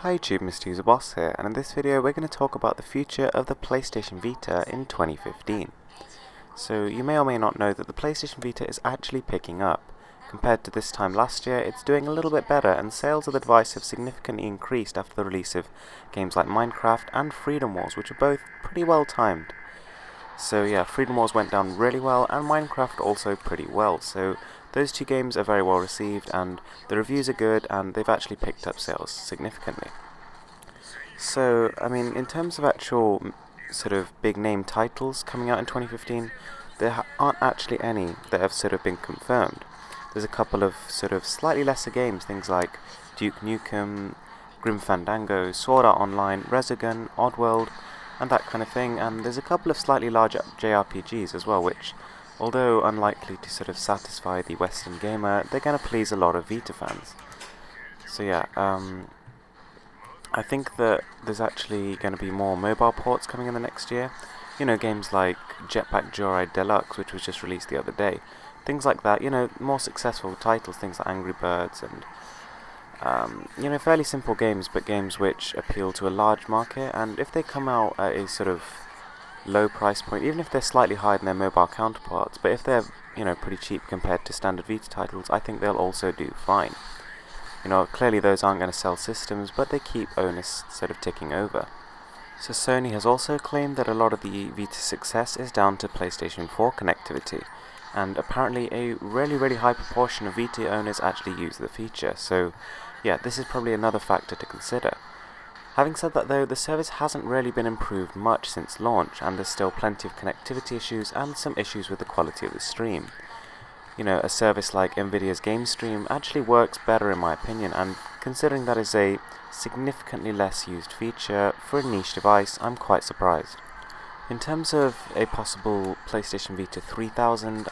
Hi YouTube, Mr. User Boss here, and in this video we're going to talk about the future of the PlayStation Vita in 2015. So you may or may not know that the PlayStation Vita is actually picking up. Compared to this time last year, it's doing a little bit better, and sales of the device have significantly increased after the release of games like Minecraft and Freedom Wars, which are both pretty well timed. So yeah, Freedom Wars went down really well, and Minecraft also pretty well, so those two games are very well received, and the reviews are good, and they've actually picked up sales significantly. So, I mean, in terms of actual sort of big name titles coming out in 2015, there aren't actually any that have sort of been confirmed. There's a couple of sort of slightly lesser games, things like Duke Nukem, Grim Fandango, Sword Art Online, Resogun, Oddworld, and that kind of thing, and there's a couple of slightly larger JRPGs as well, which, although unlikely to sort of satisfy the Western gamer, they're going to please a lot of Vita fans. So yeah, I think that there's actually going to be more mobile ports coming in the next year. You know, games like Jetpack Joyride Deluxe, which was just released the other day. Things like that, you know, more successful titles, things like Angry Birds and you know, fairly simple games, but games which appeal to a large market, and if they come out at a sort of low price point, even if they're slightly higher than their mobile counterparts, but if they're, you know, pretty cheap compared to standard Vita titles, I think they'll also do fine. You know, clearly those aren't going to sell systems, but they keep owners sort of ticking over. So Sony has also claimed that a lot of the Vita's success is down to PlayStation 4 connectivity, and apparently a really high proportion of Vita owners actually use the feature, so yeah, this is probably another factor to consider. Having said that though, the service hasn't really been improved much since launch, and there's still plenty of connectivity issues and some issues with the quality of the stream. You know, a service like Nvidia's Game Stream actually works better in my opinion, and considering that is a significantly less used feature for a niche device, I'm quite surprised. In terms of a possible PlayStation Vita 3000,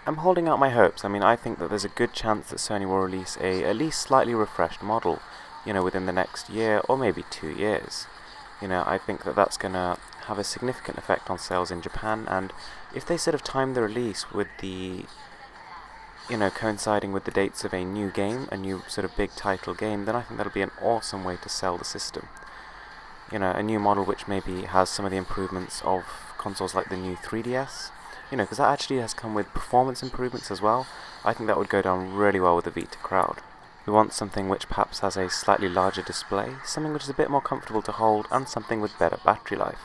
I'm holding out my hopes. I mean, I think that there's a good chance that Sony will release a at least slightly refreshed model, you know, within the next year or maybe 2 years. You know, I think that that's going to have a significant effect on sales in Japan, and if they sort of time the release with the, you know, coinciding with the dates of a new game, a new sort of big title game, then I think that'll be an awesome way to sell the system. You know, a new model which maybe has some of the improvements of consoles like the new 3DS, you know, because that actually has come with performance improvements as well. I think that would go down really well with the Vita crowd. We want something which perhaps has a slightly larger display, something which is a bit more comfortable to hold, and something with better battery life.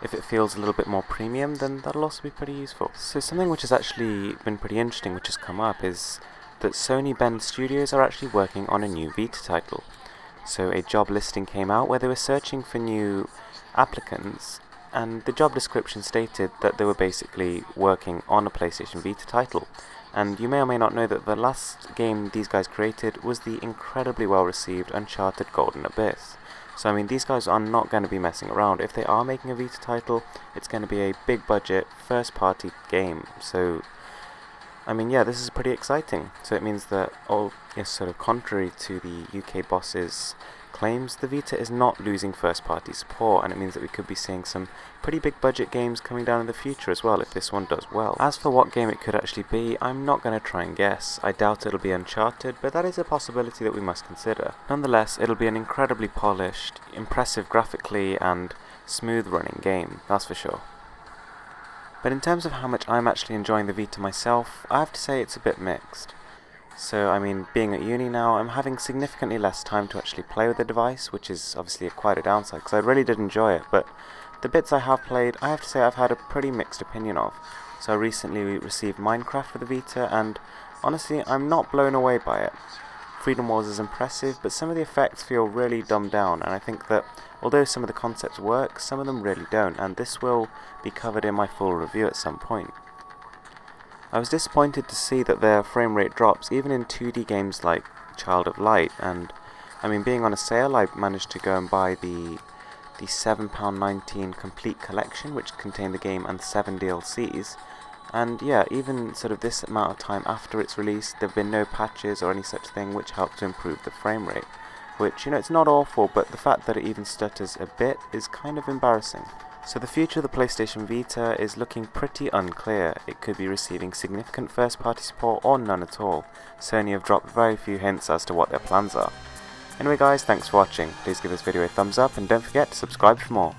If it feels a little bit more premium, then that'll also be pretty useful. So something which has actually been pretty interesting, which has come up, is that Sony Bend Studios are actually working on a new Vita title. So a job listing came out where they were searching for new applicants, and the job description stated that they were basically working on a PlayStation Vita title. And you may or may not know that the last game these guys created was the incredibly well received Uncharted Golden Abyss. So I mean, these guys are not going to be messing around. If they are making a Vita title, it's going to be a big budget first party game. So I mean, yeah, this is pretty exciting. So it means that, sort of contrary to the UK boss's claims, the Vita is not losing first-party support, and it means that we could be seeing some pretty big-budget games coming down in the future as well, if this one does well. As for what game it could actually be, I'm not going to try and guess. I doubt it'll be Uncharted, but that is a possibility that we must consider. Nonetheless, it'll be an incredibly polished, impressive graphically, and smooth-running game, that's for sure. But in terms of how much I'm actually enjoying the Vita myself, I have to say it's a bit mixed. So, I mean, being at uni now, I'm having significantly less time to actually play with the device, which is obviously quite a downside, because I really did enjoy it, but the bits I have played, I have to say I've had a pretty mixed opinion of. So I recently received Minecraft for the Vita, and honestly, I'm not blown away by it. Freedom Wars is impressive, but some of the effects feel really dumbed down, and I think that although some of the concepts work, some of them really don't, and this will be covered in my full review at some point. I was disappointed to see that their frame rate drops even in 2D games like Child of Light, and I mean, being on a sale, I managed to go and buy the £7.19 complete collection, which contained the game and 7 DLCs, and yeah, even sort of this amount of time after its release, there have been no patches or any such thing which helped to improve the frame rate, which, you know, it's not awful, but the fact that it even stutters a bit is kind of embarrassing. So the future of the PlayStation Vita is looking pretty unclear. It could be receiving significant first-party support or none at all. Sony have dropped very few hints as to what their plans are. Anyway guys, thanks for watching. Please give this video a thumbs up and don't forget to subscribe for more.